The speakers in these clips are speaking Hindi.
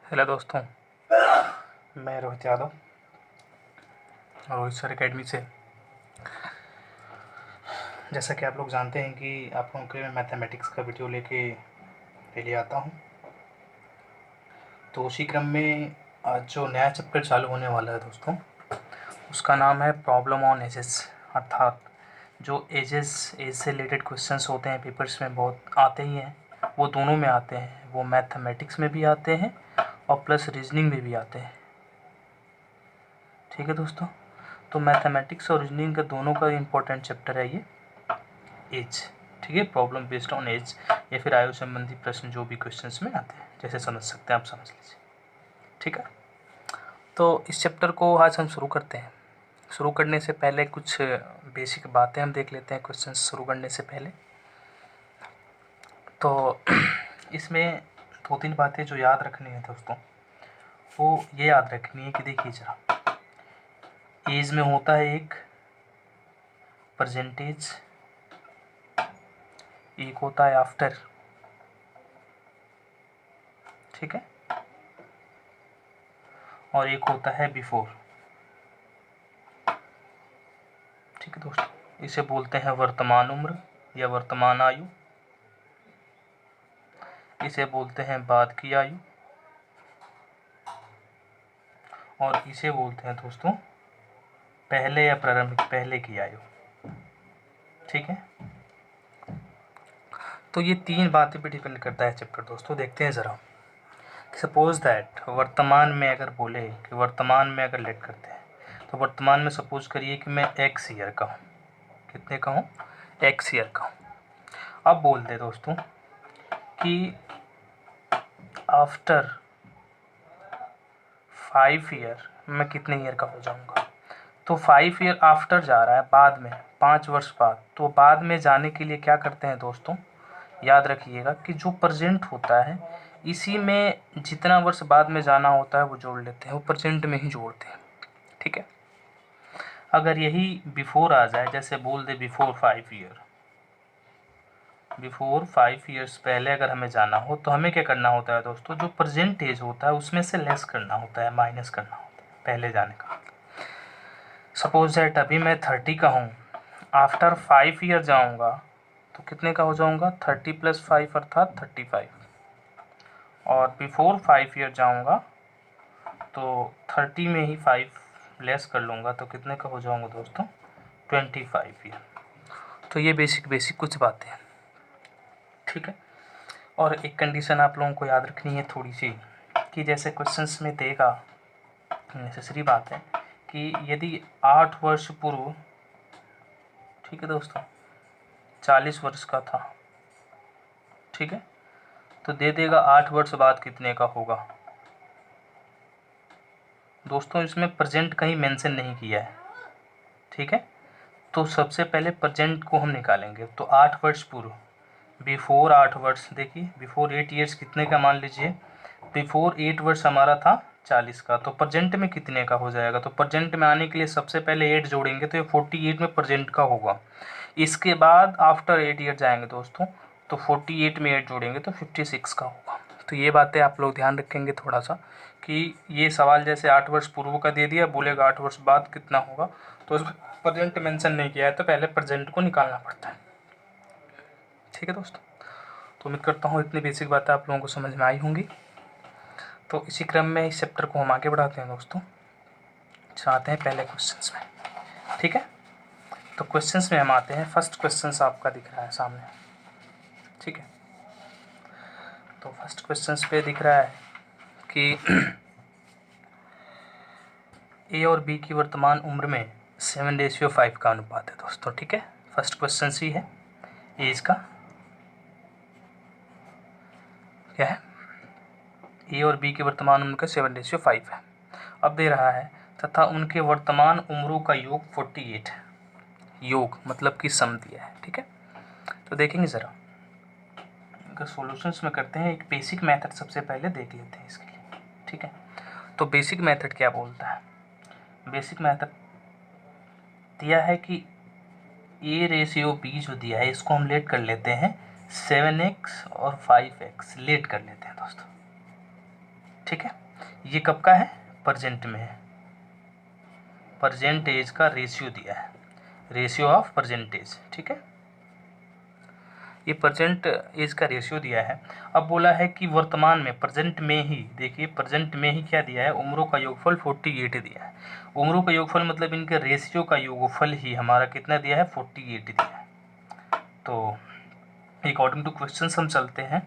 हेलो दोस्तों, मैं रोहित यादव रोहित सर अकेडमी से। जैसा कि आप लोग जानते हैं कि आप लोगों के लिए मैं मैथमेटिक्स का वीडियो लेके डेली आता हूँ। तो उसी क्रम में आज जो नया चैप्टर चालू होने वाला है दोस्तों, उसका नाम है प्रॉब्लम ऑन एजेस। अर्थात जो एज से रिलेटेड क्वेश्चंस होते हैं पेपर्स में बहुत आते ही हैं, वो दोनों में आते हैं। वो मैथमेटिक्स में भी आते हैं और प्लस रीजनिंग में भी आते हैं। ठीक है दोस्तों, तो मैथमेटिक्स और रीजनिंग का दोनों का इम्पोर्टेंट चैप्टर है ये एज। ठीक है, प्रॉब्लम बेस्ड ऑन एज या फिर आयु संबंधी प्रश्न जो भी क्वेश्चंस में आते हैं, जैसे समझ सकते हैं आप समझ लीजिए। ठीक है, तो इस चैप्टर को आज हम शुरू करते हैं। शुरू करने से पहले कुछ बेसिक बातें हम देख लेते हैं क्वेश्चंस शुरू करने से पहले। तो इसमें दो तीन बातें जो याद रखनी है दोस्तों, वो ये याद रखनी है कि देखिए जरा, एज में होता है एक परसेंटेज, एक होता है आफ्टर। ठीक है, और एक होता है बिफोर। ठीक है दोस्तों, इसे बोलते हैं वर्तमान उम्र या वर्तमान आयु। इसे बोलते हैं बाद की आयु, और इसे बोलते हैं दोस्तों पहले या प्रारंभिक पहले की आयु। ठीक है, तो ये तीन बातें पे डिपेंड करता है चैप्टर दोस्तों। देखते हैं ज़रा। सपोज दैट वर्तमान में अगर बोले कि वर्तमान में अगर लेट करते हैं, तो वर्तमान में सपोज करिए कि मैं एक्स ईयर का हूँ। कितने का हूँ? एक्स ईयर का हूँ। अब बोल दे दोस्तों कि आफ्टर 5 ईयर मैं कितने ईयर का हो जाऊँगा। तो 5 ईयर आफ्टर जा रहा है, बाद में 5 वर्ष बाद। तो बाद में जाने के लिए क्या करते हैं दोस्तों, याद रखिएगा कि जो प्रेजेंट होता है इसी में जितना वर्ष बाद में जाना होता है वो जोड़ लेते हैं, वो प्रेजेंट में ही जोड़ते हैं। ठीक है, अगर यही बिफोर आ जाए, जैसे बोल दे बिफोर 5 ईयर, बिफोर 5 ईयर्स पहले अगर हमें जाना हो, तो हमें क्या करना होता है दोस्तों, जो प्रेजेंट एज होता है उसमें से लेस करना होता है, माइनस करना होता है पहले जाने का। सपोज दैट अभी मैं 30 का हूँ, आफ्टर 5 ईयर जाऊँगा तो कितने का हो जाऊँगा, 30 + 5 अर्थात 35। और बिफोर 5 ईयर जाऊँगा तो 30 में ही 5 लेस कर लूँगा तो कितने का हो जाऊँगा दोस्तों, 25 ईयर। तो ये बेसिक कुछ बातें हैं। ठीक है, और एक कंडीशन आप लोगों को याद रखनी है थोड़ी सी, कि जैसे क्वेश्चंस में देगा, नेसेसरी बात है कि यदि 8 वर्ष पूर्व, ठीक है दोस्तों, 40 वर्ष का था, ठीक है, तो दे देगा 8 वर्ष बाद कितने का होगा। दोस्तों इसमें प्रेजेंट कहीं मेंशन नहीं किया है। ठीक है, तो सबसे पहले प्रेजेंट को हम निकालेंगे। तो 8 वर्ष पूर्व, बिफोर 8 वर्ष, देखिए बिफोर 8 ईयर्स कितने का, मान लीजिए बिफोर 8 वर्ष हमारा था 40 का, तो प्रेजेंट में कितने का हो जाएगा। तो प्रेजेंट में आने के लिए सबसे पहले 8 जोड़ेंगे तो ये 48 में प्रेजेंट का होगा। इसके बाद आफ्टर 8 ईयर जाएंगे दोस्तों, तो 48 में 8 जोड़ेंगे तो 56 का होगा। तो ये बातें आप लोग ध्यान रखेंगे थोड़ा सा, कि ये सवाल जैसे 8 वर्ष पूर्व का दे दिया, बोलेगा 8 वर्ष बाद कितना होगा, तो उसमें प्रेजेंट मेंशन नहीं किया है तो पहले प्रेजेंट को निकालना पड़ता है। ठीक है दोस्तों, तो उम्मीद करता हूँ इतनी बेसिक बातें आप लोगों को समझ में आई होंगी। तो इसी क्रम में इस चैप्टर को हम आगे बढ़ाते हैं दोस्तों। आते हैं पहले क्वेश्चंस में। ठीक है, तो क्वेश्चंस में हम आते हैं। फर्स्ट क्वेश्चंस आपका दिख रहा है सामने। ठीक है, तो फर्स्ट क्वेश्चंस पे दिख रहा है कि ए और बी की वर्तमान उम्र में 7:5 का अनुपात है दोस्तों। ठीक है, फर्स्ट क्वेश्चन ही है, एज का क्या है, ए और बी की वर्तमान उम्र का 7:5 है। अब दे रहा है तथा उनके वर्तमान उम्रों का योग 48 है। योग मतलब कि सम दिया है। ठीक है, तो देखेंगे ज़रा, इनका सॉल्यूशंस में करते हैं। एक बेसिक मेथड सबसे पहले देख लेते हैं इसके लिए। ठीक है, तो बेसिक मेथड क्या बोलता है, बेसिक मेथड दिया है कि A/B जो दिया है इसको हम लेट कर लेते हैं 7x और 5x, लेट कर लेते हैं दोस्तों। ठीक है। ये कब का है, प्रेजेंट में है, प्रेजेंट एज का रेशियो दिया है, रेशियो ऑफ प्रेजेंट एज, ठीक है, ये प्रेजेंट एज का रेशियो दिया है। अब बोला है कि वर्तमान में, प्रेजेंट में ही, देखिए प्रेजेंट में ही क्या दिया है, उम्रों का योगफल 48 दिया है। उम्रों का योगफल मतलब इनके रेशियो का योगफल ही हमारा कितना दिया है, 48 दिया है। तो अकॉर्डिंग टू क्वेश्चन हम चलते हैं।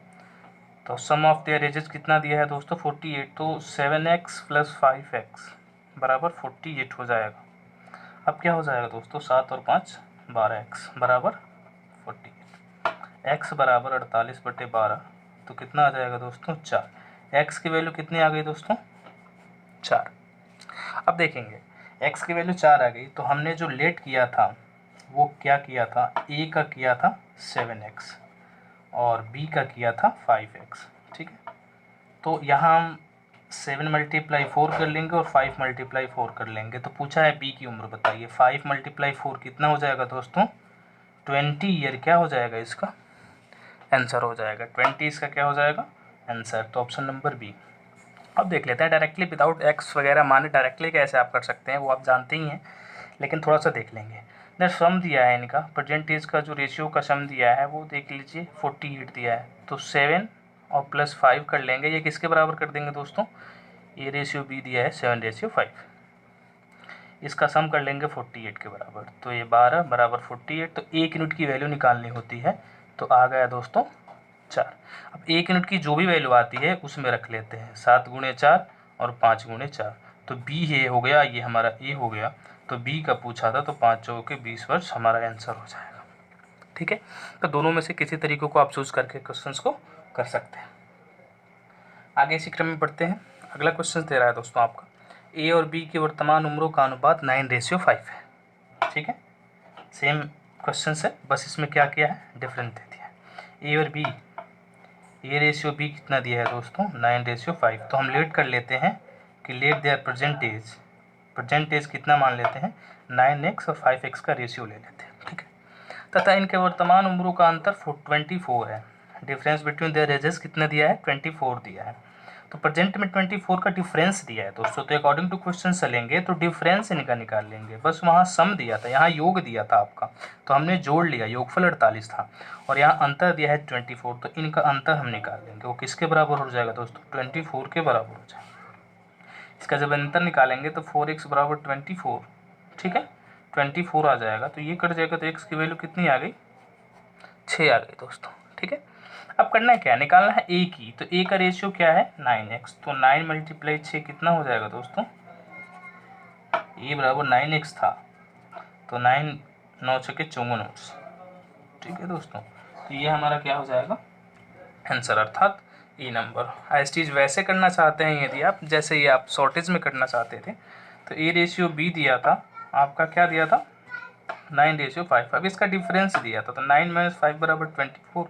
तो सम ऑफ देयर एजेस कितना दिया है दोस्तों, 48, तो 7x + 5x बराबर 48 हो जाएगा। अब क्या हो जाएगा दोस्तों, 7 और 5 12x बराबर 48, x बराबर 48/12, तो कितना आ जाएगा दोस्तों, 4। x की वैल्यू कितनी आ गई दोस्तों, 4। अब देखेंगे x की वैल्यू 4 आ गई, तो हमने जो लेट किया था वो क्या किया था, a का किया था 7x और b का किया था 5x, ठीक है। तो यहाँ हम 7 × 4 कर लेंगे और 5 × 4 कर लेंगे। तो पूछा है b की उम्र बताइए, 5 × 4 कितना हो जाएगा दोस्तों, 20 ईयर क्या हो जाएगा, इसका आंसर हो जाएगा 20, इसका क्या हो जाएगा आंसर, तो ऑप्शन नंबर बी। अब देख लेते हैं डायरेक्टली विदाउट एक्स वगैरह माने डायरेक्टली कैसे आप कर सकते हैं, वो आप जानते ही हैं, लेकिन थोड़ा सा देख लेंगे। नेक्स्ट सम दिया है इनका, परसेंटेज का जो रेशियो का सम दिया है वो देख लीजिए 48 दिया है, तो 7 और +5 कर लेंगे, ये किसके बराबर कर देंगे दोस्तों, ए रेशियो बी दिया है 7/5, इसका सम कर लेंगे 48 के बराबर, तो ये 12 बराबर 48, तो 1 यूनिट की वैल्यू निकालनी होती है, तो आ गया दोस्तों 4। अब 1 यूनिट की जो भी वैल्यू आती है उसमें रख लेते हैं, 7 × 4 और 5 × 4, तो बी ये हो गया, ये हमारा ए हो गया, तो बी का पूछा था, तो 5 चौके के 20 वर्ष हमारा आंसर हो जाएगा, ठीक है। तो दोनों में से किसी तरीके को आप चूज करके क्वेश्चंस को कर सकते हैं। आगे इसी क्रम में पढ़ते हैं। अगला क्वेश्चन दे रहा है दोस्तों आपका, ए और बी की वर्तमान उम्रों का अनुपात 9:5 है, ठीक है। सेम क्वेश्चन है, बस इसमें क्या किया है, डिफरेंट दे दिया है। ए और बी, ए रेशियो बी कितना दिया है दोस्तों, 9:5, तो हम लेट कर लेते हैं कि लेट देयर परसेंटेज, परसेंटेज कितना मान लेते हैं, 9x और 5x का रेशियो ले लेते हैं, ठीक है। तथा इनके वर्तमान उम्रों का अंतर 24 है, डिफरेंस बिटवीन देयर एजेस कितना दिया है, 24 दिया है, तो प्रेजेंट में 24 का डिफरेंस दिया है दोस्तों, तो अकॉर्डिंग टू क्वेश्चन चलेंगे तो डिफरेंस इनका निकाल लेंगे, बस वहाँ सम दिया था, यहाँ योग दिया था आपका, तो हमने जोड़ लिया, योगफल 48 था और यहाँ अंतर दिया है 24, तो इनका अंतर हम निकाल लेंगे, वो किसके बराबर हो जाएगा दोस्तों, 24 के बराबर हो जाएगा। इसका जब अंतर निकालेंगे तो 4x बराबर 24, ठीक है, 24 आ जाएगा, तो ये कट जाएगा, तो x की वैल्यू कितनी आ गई, 6 आ गई दोस्तों, ठीक है। अब करना है क्या, निकालना है a की, तो a का रेशियो क्या है 9x, तो 9 × 6 कितना हो जाएगा दोस्तों, a बराबर 9x था, तो 9 9 × 6 = 54, ठीक है दोस्तों। तो ये हमारा क्या हो जाएगा आंसर, अर्थात ई नंबर। एज चीज़ वैसे करना चाहते हैं यदि आप, जैसे ये आप शॉर्टेज में करना चाहते थे, तो ए रेशियो बी दिया था आपका, क्या दिया था 9:5, अब इसका डिफरेंस दिया था, तो 9 - 5 बराबर 24,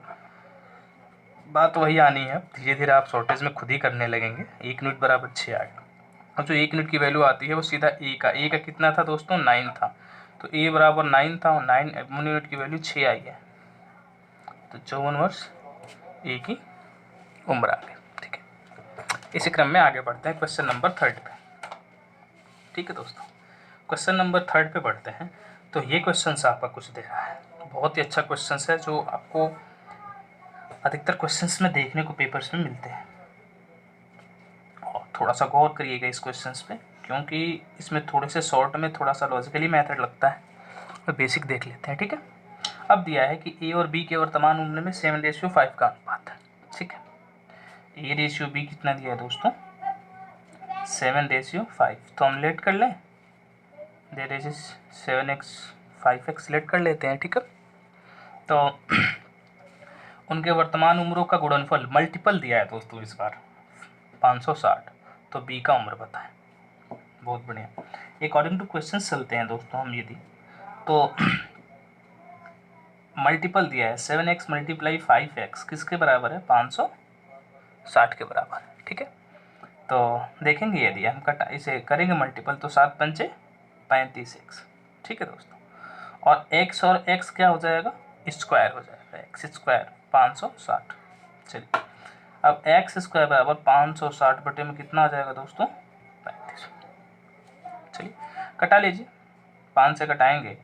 बात वही आनी है, धीरे धीरे आप शॉर्टेज में खुद ही करने लगेंगे। 1 यूनिट बराबर 6 आ गया। अब जो 1 यूनिट की वैल्यू आती है वो सीधा ए का कितना था दोस्तों 9 था, तो ए बराबर 9 था और 9 1 यूनिट की वैल्यू 6 आई है, तो 54 वर्ष ए की उम्र आ गई, ठीक है। इसी क्रम में आगे बढ़ते हैं क्वेश्चन नंबर 3 पे, ठीक है दोस्तों। क्वेश्चन नंबर 3 पे बढ़ते हैं। तो ये क्वेश्चन आपका कुछ दे रहा है, बहुत ही अच्छा क्वेश्चन है जो आपको अधिकतर क्वेश्चंस में देखने को पेपर्स में मिलते हैं, और थोड़ा सा गौर करिएगा इस क्वेश्चंस पे, क्योंकि इसमें थोड़े से शॉर्ट में थोड़ा सा लॉजिकली मेथड लगता है, तो बेसिक देख लेते हैं, ठीक है। अब दिया है कि ए और बी के वर्तमान उम्र में 7:5 का अनुपात है, ठीक है। ए रेशियो बी कितना दिया है दोस्तों 7:5, तो हम लेट कर लें, there is 7x 5x late कर लेते हैं, ठीक है। तो उनके वर्तमान उम्रों का गुणनफल मल्टीपल दिया है दोस्तों इस बार 560, तो बी का उम्र बताएं, बहुत बढ़िया। अकॉर्डिंग टू क्वेश्चन चलते हैं दोस्तों हम, यदि तो मल्टीपल दिया है 7x × 5x किसके बराबर है 560 के बराबर, ठीक है। तो देखेंगे यदि हम इसे करेंगे मल्टीपल, तो 7 × 5 = 35x, ठीक है दोस्तों, और x और x क्या हो जाएगा स्क्वायर हो जाएगा, x² 560। चलिए अब एक्स स्क्वायर बराबर 560 बटे में कितना आ जाएगा दोस्तों, 35। चलिए कटा लीजिए, 5 से कटाएंगे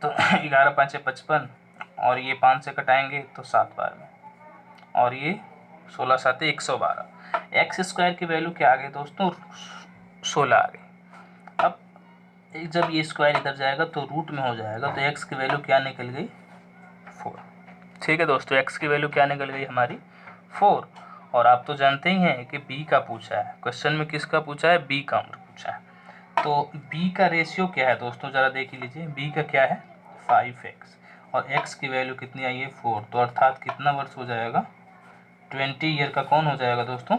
तो 11 5 55, और ये 5 से कटाएंगे तो 7 बार में, और ये 16 7 112। एक्स स्क्वायर की वैल्यू क्या आ गई दोस्तों, 16 आ गई। अब जब ये स्क्वायर इधर जाएगा तो रूट में हो जाएगा, तो एक्स की वैल्यू क्या निकल गई, 4। ठीक है दोस्तों, एक्स की वैल्यू क्या निकल गई हमारी, 4। और आप तो जानते ही हैं कि बी का पूछा है क्वेश्चन में, किसका पूछा है, बी का पूछा है। तो बी का रेशियो क्या है दोस्तों, ज़रा देख ही लीजिए, बी का क्या है 5x, और x की वैल्यू कितनी आई है 4, तो अर्थात कितना वर्ष हो जाएगा, 20 ईयर का कौन हो जाएगा दोस्तों,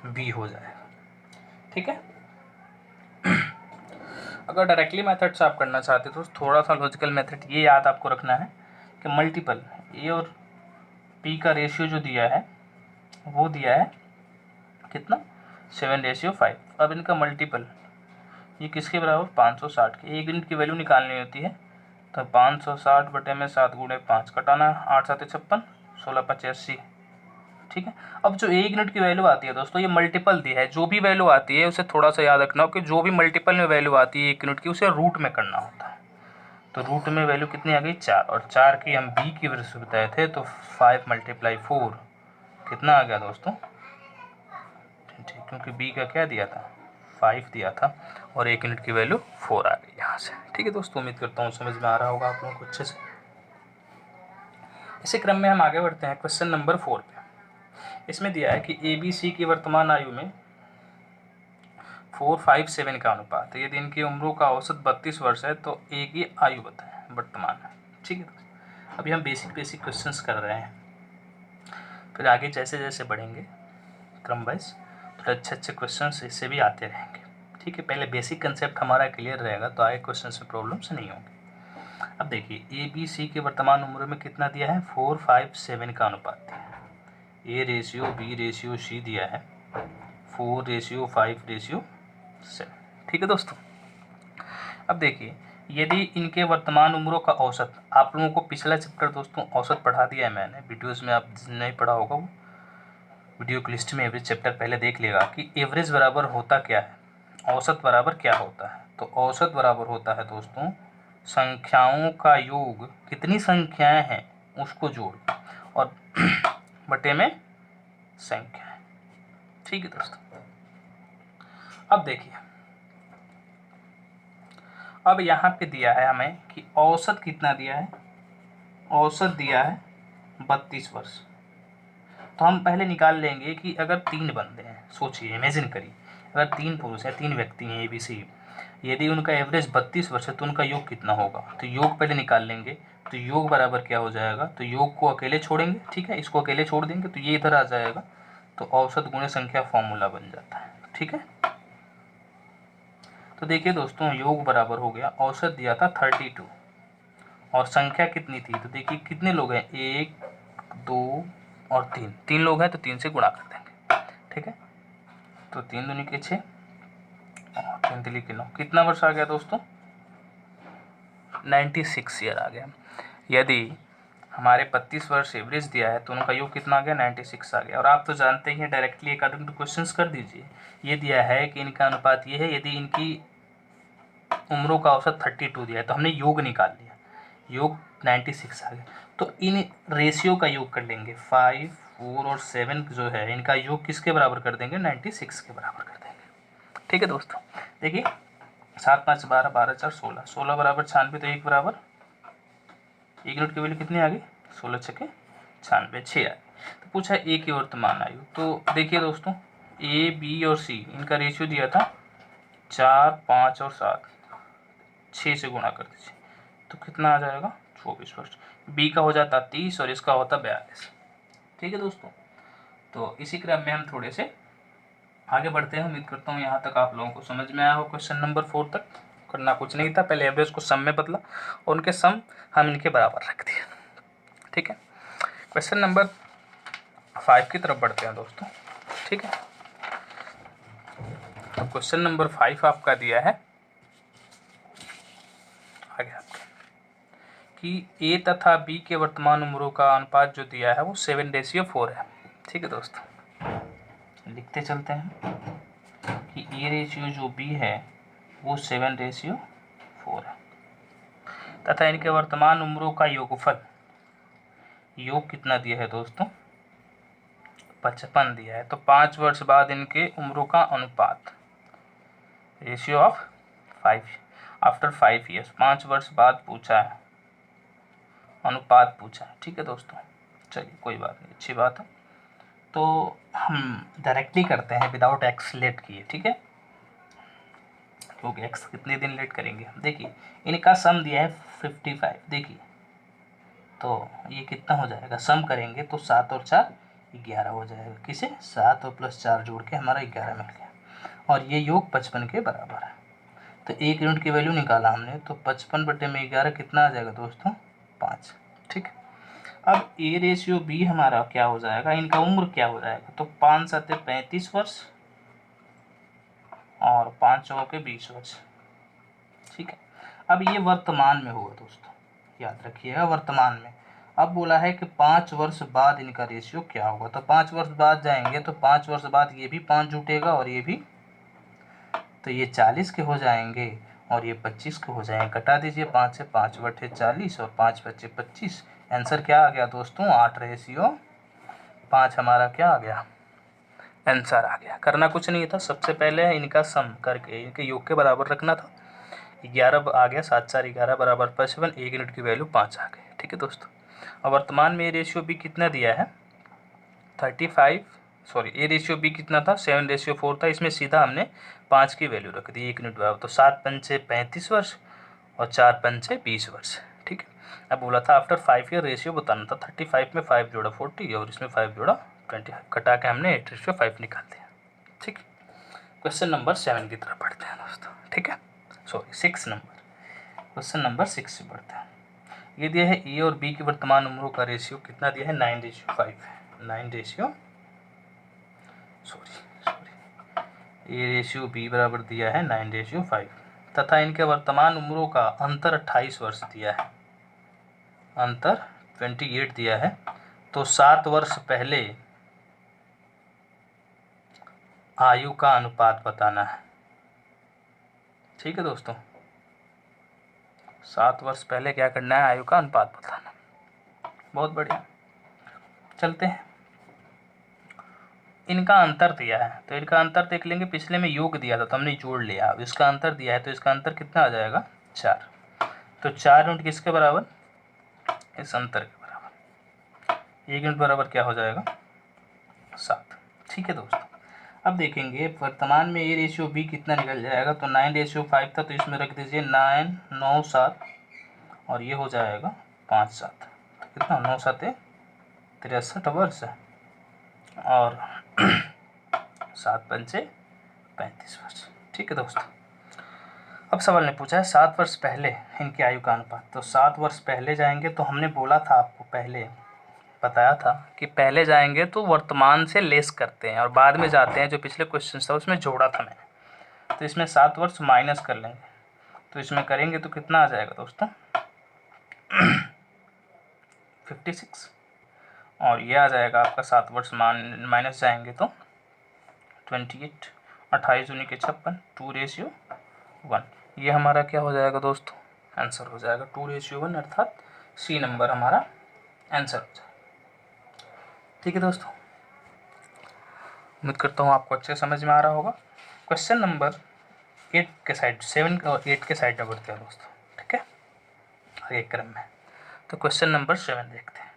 बी हो जाएगा। ठीक है। अगर डायरेक्टली मेथड से आप करना चाहते हो तो थोड़ा सा लॉजिकल मेथड ये याद आपको रखना है कि मल्टीपल ए और पी का रेशियो जो दिया है वो दिया है कितना, 7:5। अब इनका मल्टीपल ये किसके बराबर, 560 के। 1 यूनिट की वैल्यू निकालनी होती है तो 560 बटे में 7 गुणे 5 कटाना, 8 7 56, 16 5 80। ठीक है। अब जो 1 यूनिट की वैल्यू आती है दोस्तों, ये मल्टीपल दी है, जो भी वैल्यू आती है उसे थोड़ा सा याद रखना हो कि जो भी मल्टीपल में वैल्यू आती है 1 यूनिट की, उसे रूट में करना होता है। तो रूट में वैल्यू कितनी आ गई, 4, और 4 की हम बी की वजह से बताए थे, तो 5 × 4 कितना आ गया दोस्तों, ठीक, क्योंकि बी का क्या दिया था, 5 दिया था, और 1 यूनिट की वैल्यू 4 आ गई यहाँ से। ठीक है दोस्तों, उम्मीद करता हूँ समझ में आ रहा होगा आप लोगों को अच्छे से। इसी क्रम में हम आगे बढ़ते हैं क्वेश्चन नंबर 4 पे। इसमें दिया है कि ए बी सी की वर्तमान आयु में 4:5:7 का अनुपात है। यदि इनकी उम्रों का औसत 32 वर्ष है तो ए की आयु बताएं वर्तमान में। ठीक है, अभी हम बेसिक क्वेश्चंस कर रहे हैं, फिर आगे जैसे जैसे बढ़ेंगे क्रम वाइज थोड़े अच्छे क्वेश्चंस इससे भी आते रहेंगे। ठीक है, पहले बेसिक कंसेप्ट हमारा क्लियर रहेगा तो आगे क्वेश्चन में प्रॉब्लम्स नहीं होंगे। अब देखिए, ए बी सी के वर्तमान उम्र में कितना दिया है, 4:5:7 का अनुपात दिया है। A ratio B ratio C दिया है 4:5:7। ठीक है दोस्तों। अब देखिए, यदि इनके वर्तमान उम्रों का औसत, आप लोगों को पिछला चैप्टर दोस्तों औसत पढ़ा दिया है मैंने वीडियोस में, आप नहीं पढ़ा होगा वो वीडियो की लिस्ट में एवरेज चैप्टर पहले देख लेगा कि एवरेज बराबर होता क्या है, औसत बराबर क्या होता है। तो औसत बराबर होता है दोस्तों संख्याओं का योग, कितनी संख्याएं हैं उसको जोड़ और बटे में संख्या है। ठीक है दोस्तों। अब देखिए, अब यहाँ पे दिया है हमें कि औसत कितना दिया है, औसत दिया है 32 वर्ष। तो हम पहले निकाल लेंगे कि अगर 3 बंदे हैं, सोचिए इमेजिन करिए, अगर 3 पुरुष हैं, 3 व्यक्ति हैं ए बी सी, यदि उनका एवरेज 32 वर्ष है तो उनका योग कितना होगा, तो योग पहले निकाल लेंगे। तो योग बराबर क्या हो जाएगा, तो योग को अकेले छोड़ेंगे, ठीक है, इसको अकेले छोड़ देंगे तो ये इधर आ जाएगा, तो औसत गुणे संख्या फॉर्मूला बन जाता है। ठीक है, तो देखिए दोस्तों, योग बराबर हो गया, औसत दिया था 32 और संख्या कितनी थी, तो देखिए कितने लोग हैं, 1 2 और 3 लोग हैं, तो 3 से गुणा कर देंगे। ठीक है, तो 3 दूनी के 6 और 3 तिली के 9, कितना वर्ष आ गया दोस्तों, 96 ईयर आ गया। यदि हमारे 32 वर्ष एवरेज दिया है तो उनका योग कितना आ गया, 96 आ गया। और आप तो जानते ही हैं, डायरेक्टली अकॉर्डिंग टू क्वेश्चंस कर दीजिए। ये दिया है कि इनका अनुपात ये है, यदि इनकी उम्रों का औसत 32 दिया है तो हमने योग निकाल लिया, योग 96 आ गया। तो इन रेशियो का योग कर लेंगे, 5 4 और 7 जो है इनका योग किसके बराबर कर देंगे, 96 के बराबर कर देंगे। ठीक है दोस्तों, देखिए 7 5 12 12 4 16, 16 बराबर 96, तो 1 बराबर 1 यूनिट की वैल्यू कितनी आ गई, 16 छके 96, 6 आ गई। तो पूछा ए की वर्तमान आयु, तो देखिए दोस्तों, ए बी और सी इनका रेशियो दिया था 4 5 और 7, 6 से गुणा कर दीजिए तो कितना आ जाएगा, 24 वर्ष। बी का हो जाता 30 और इसका होता 42। ठीक है दोस्तों, तो इसी क्रम में हम थोड़े से आगे बढ़ते हैं। उम्मीद करता हूँ यहाँ तक आप लोगों को समझ में आया हो। क्वेश्चन नंबर 4 तक करना कुछ नहीं था, पहले एवरेज को सम में बदला और उनके सम हम इनके बराबर रख दिए। ठीक है, क्वेश्चन नंबर 5 की तरफ बढ़ते हैं दोस्तों। ठीक है, तो क्वेश्चन नंबर 5 आपका दिया है आगे आपके कि ए तथा बी के वर्तमान उम्रों का अनुपात जो दिया है वो 7:4 है। ठीक है दोस्तों, लिखते चलते हैं कि ए रेशियो जो बी है वो 7:4 है तथा इनके वर्तमान उम्रों का योगफल, योग कितना दिया है दोस्तों, 55 दिया है। तो 5 वर्ष बाद इनके उम्रों का अनुपात, रेशियो ऑफ 5 आफ्टर 5 ईयर्स, 5 वर्ष बाद पूछा है, अनुपात पूछा है। ठीक है दोस्तों, चलिए कोई बात नहीं, अच्छी बात है। तो हम डायरेक्टली करते हैं विदाउट एक्स लेट किए, ठीक है, क्योंकि एक्स कितने दिन लेट करेंगे। देखिए इनका सम दिया है 55, देखिए तो ये कितना हो जाएगा, सम करेंगे तो 7 और 4 11 हो जाएगा। किसे, 7 और +4 जोड़ के हमारा 11 मिल गया, और ये योग 55 के बराबर है। तो एक यूनिट की वैल्यू निकाला हमने, तो 55/11 कितना आ जाएगा दोस्तों, 5। ठीक, अब ए रेशियो बी हमारा क्या हो जाएगा, इनका उम्र क्या हो जाएगा, तो 5 7 35 वर्ष और 5 चौके 20 वर्ष। ठीक है, अब ये वर्तमान में होगा दोस्तों, याद रखिएगा वर्तमान में। अब बोला है कि 5 वर्ष बाद इनका रेशियो क्या होगा, तो 5 वर्ष बाद जाएंगे तो 5 वर्ष बाद ये भी 5 जुटेगा और ये भी, तो ये 40 के हो जाएंगे और ये 25 के हो जाएंगे। घटा दीजिए, 5 से 5/40 और 5 × 25, आंसर क्या आ गया दोस्तों, 8:5 हमारा क्या आ गया, आंसर आ गया। करना कुछ नहीं था, सबसे पहले इनका सम करके इनके योग के बराबर रखना था। 11 आ गया, 7 4 11 बराबर 55, एक यूनिट की वैल्यू 5 आ गई। ठीक है दोस्तों, और वर्तमान में ए रेशियो बी कितना दिया है, 35, सॉरी ए रेशियो बी कितना था, 7:4 था, इसमें सीधा हमने 5 की वैल्यू रख दी, एक यूनिट बराबर। तो 7 पंचे 35 वर्ष और 4 पंचे 20 वर्ष। ठीक है, अब बोला था आफ्टर 5 ईयर रेशियो बताना था, 35 में 5 जोड़ा 40 और इसमें 5 जोड़ा 25, कटा के हमने 8:5 निकाल दिया। ठीक, क्वेश्चन नंबर 7 की तरफ पढ़ते हैं दोस्तों। ठीक है, सॉरी 6 नंबर, क्वेश्चन नंबर 6 से पढ़ते हैं। ये दिया है ए और बी की वर्तमान उम्रों का रेशियो कितना दिया है, 9:5 है, 9 ए रेशियो बी बराबर दिया है 9:5 तथा इनके वर्तमान उम्रों का अंतर 28 वर्ष दिया है, अंतर 28 दिया है। तो 7 वर्ष पहले आयु का अनुपात बताना है। ठीक है दोस्तों, 7 वर्ष पहले क्या करना है, आयु का अनुपात बताना। बहुत बढ़िया, चलते हैं। इनका अंतर दिया है, तो इनका अंतर देख लेंगे, पिछले में योग दिया था तो हमने जोड़ लिया, अब इसका अंतर दिया है तो इसका अंतर कितना आ जाएगा, 4। तो 4 यूनिट किसके बराबर, इस अंतर के बराबर, एक यूनिट बराबर क्या हो जाएगा, 7। ठीक है दोस्तों, अब देखेंगे वर्तमान में ए रेशियो बी कितना निकल जाएगा, तो 9:5 था, तो इसमें रख दीजिए 9 9 7 और ये हो जाएगा 5 7, तो कितना 9 7 63 वर्ष और 7 पंचे 35 वर्ष। ठीक है दोस्तों, अब सवाल ने पूछा है 7 वर्ष पहले इनकी आयु का अनुपात, तो 7 वर्ष पहले जाएंगे तो हमने बोला था आपको, पहले बताया था कि पहले जाएंगे तो वर्तमान से लेस करते हैं और बाद में जाते हैं, जो पिछले क्वेश्चन था उसमें जोड़ा था मैंने। तो इसमें 7 वर्ष माइनस कर लेंगे, तो इसमें करेंगे तो कितना आ जाएगा दोस्तों 56, और ये आ जाएगा आपका 7 वर्ष माइनस जाएंगे तो 28, 28 दूनी के 56, 2:1, ये हमारा क्या हो जाएगा दोस्तों, आंसर हो जाएगा 2:1, अर्थात सी नंबर हमारा आंसर हो जाएगा। ठीक है दोस्तों, उम्मीद करता हूँ आपको अच्छे समझ में आ रहा होगा। क्वेश्चन नंबर 8 के साइड, 7 और 8 के साइड में बढ़ते हैं दोस्तों। ठीक है, आगे क्रम में, तो क्वेश्चन नंबर 7 देखते हैं।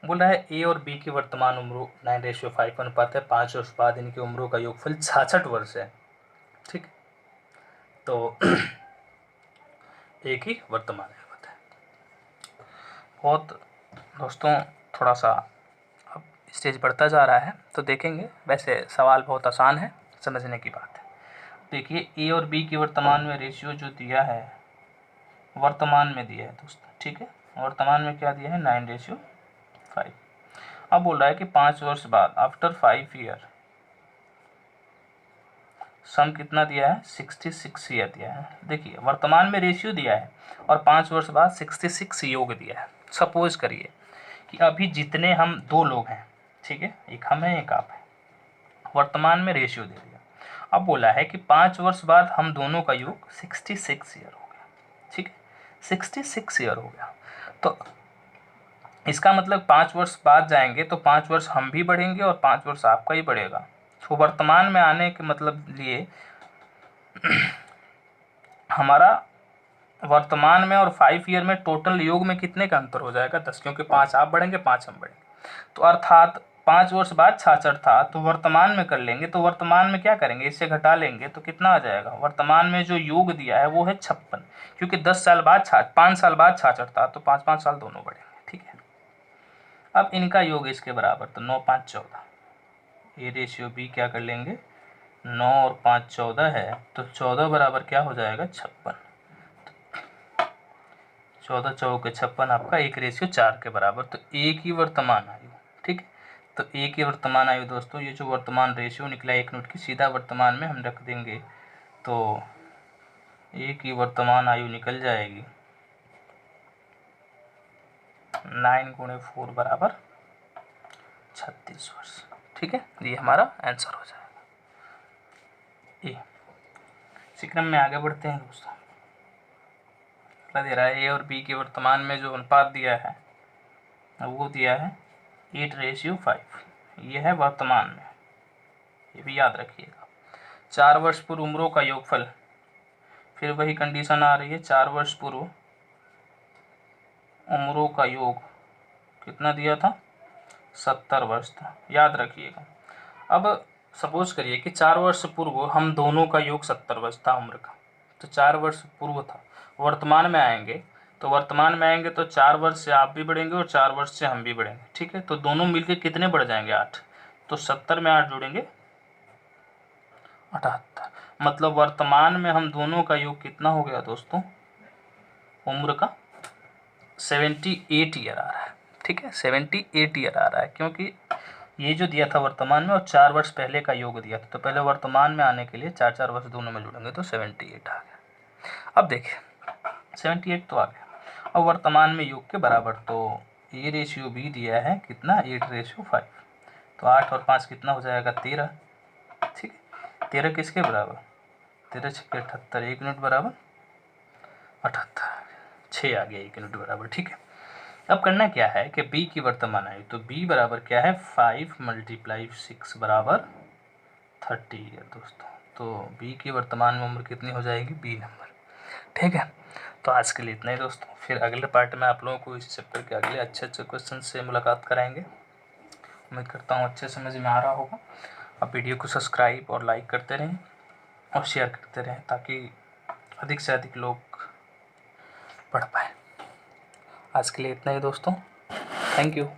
बोला है ए और बी की वर्तमान उम्र 9:5 अनुपात है, 5 वर्ष बाद इनकी उम्रों का योगफल 66 वर्ष है। ठीक, तो एक ही वर्तमान है। बहुत दोस्तों थोड़ा सा अब स्टेज बढ़ता जा रहा है, तो देखेंगे, वैसे सवाल बहुत आसान है, समझने की बात है। देखिए ए और बी की वर्तमान में रेशियो जो दिया है, वर्तमान में दिया है दोस्तों। ठीक है, वर्तमान में क्या दिया है, 9:5। अब बोल रहा है कि 5 वर्ष बाद, आफ्टर 5 ईयर, सम कितना दिया है, 66 ईयर दिया है। देखिए वर्तमान में रेशियो दिया है और 5 वर्ष बाद 66 योग दिया है। सपोज करिए कि अभी जितने हम 2 लोग हैं, ठीक है, एक हम है एक आप है। वर्तमान में रेशियो दे दिया। अब बोला है कि 5 वर्ष बाद हम दोनों का योग 66 ईयर हो गया, ठीक है, 66 ईयर हो गया। तो इसका मतलब 5 वर्ष बाद जाएंगे तो 5 वर्ष हम भी बढ़ेंगे और 5 वर्ष आपका ही बढ़ेगा। तो वर्तमान में आने के मतलब लिए हमारा वर्तमान में और 5 ईयर में टोटल योग में कितने का अंतर हो जाएगा? 10, क्योंकि 5 आप बढ़ेंगे 5 हम बढ़ेंगे। तो अर्थात 5 वर्ष बाद 66 था, तो वर्तमान में कर लेंगे, तो वर्तमान में क्या करेंगे, इससे घटा लेंगे तो कितना आ जाएगा? वर्तमान में जो योग दिया है वो है 56, क्योंकि 10 साल बाद 5 साल बाद 66 था, तो 5-5 साल दोनों बढ़ेंगे, ठीक है। अब इनका योग इसके बराबर, तो 9 5 14, ए रेशियो बी क्या कर लेंगे, 9 और 5 14 है, तो 14 बराबर क्या हो जाएगा, 56। 14 चौके 56 आपका 1:4 के बराबर। तो एक ही वर्तमान आयु, ठीक है। तो एक ही वर्तमान आयु दोस्तों, ये जो वर्तमान रेशियो निकला 1 यूनिट की, सीधा वर्तमान में हम रख देंगे तो एक ही वर्तमान आयु निकल जाएगी 9 × 4 बराबर 36 वर्ष, ठीक है। ये हमारा आंसर हो जाएगा। इसी क्रम में आगे बढ़ते हैं दोस्तों। दे रहा है ए और बी के वर्तमान में जो अनुपात दिया है वो दिया है 8:5, ये है वर्तमान में, ये भी याद रखिएगा। 4 वर्ष पूर्व उम्रों का योगफल, फिर वही कंडीशन आ रही है, 4 वर्ष पूर्व उम्रों का योग कितना दिया था, 70 वर्ष था, याद रखिएगा। अब सपोज करिए कि 4 वर्ष पूर्व हम दोनों का योग 70 वर्ष था उम्र का, तो 4 वर्ष पूर्व था। वर्तमान में आएंगे तो 4 वर्ष से आप भी बढ़ेंगे और 4 वर्ष से हम भी बढ़ेंगे, ठीक है। तो दोनों मिलके कितने बढ़ जाएंगे, 8। तो 70 में 8 जोड़ेंगे 78। मतलब वर्तमान में हम दोनों का योग कितना हो गया दोस्तों, उम्र का 78 ईयर आ रहा है, ठीक है, 78 ईयर आ रहा है, क्योंकि ये जो दिया था वर्तमान में और 4 वर्ष पहले का योग दिया था, तो पहले वर्तमान में आने के लिए 4-4 वर्ष दोनों में जुड़ेंगे तो 78 आ गया। अब देखिए 78 तो आ गया। अब वर्तमान में योग के बराबर, तो ए रेशियो बी दिया है कितना, 8:5, तो 8 और 5 कितना हो जाएगा, 13, ठीक है। 13 किसके बराबर, 13 × 78, 1 यूनिट बराबर 78, 6 आ गया 1 यूनिट बराबर, ठीक है। अब करना क्या है कि b की वर्तमान आयु, तो b बराबर क्या है, 5 × 6 बराबर 30 ईयर दोस्तों। तो b की वर्तमान में उम्र कितनी हो जाएगी, b नंबर, ठीक है। तो आज के लिए इतना ही दोस्तों, फिर अगले पार्ट में आप लोगों को इस चैप्टर के अगले अच्छे क्वेश्चन से मुलाकात कराएंगे। उम्मीद करता हूँ अच्छे समझ में आ रहा होगा। आप वीडियो को सब्सक्राइब और लाइक करते रहें और शेयर करते रहें, ताकि अधिक से अधिक लोग पढ़ पाए। आज के लिए इतना ही दोस्तों, थैंक यू।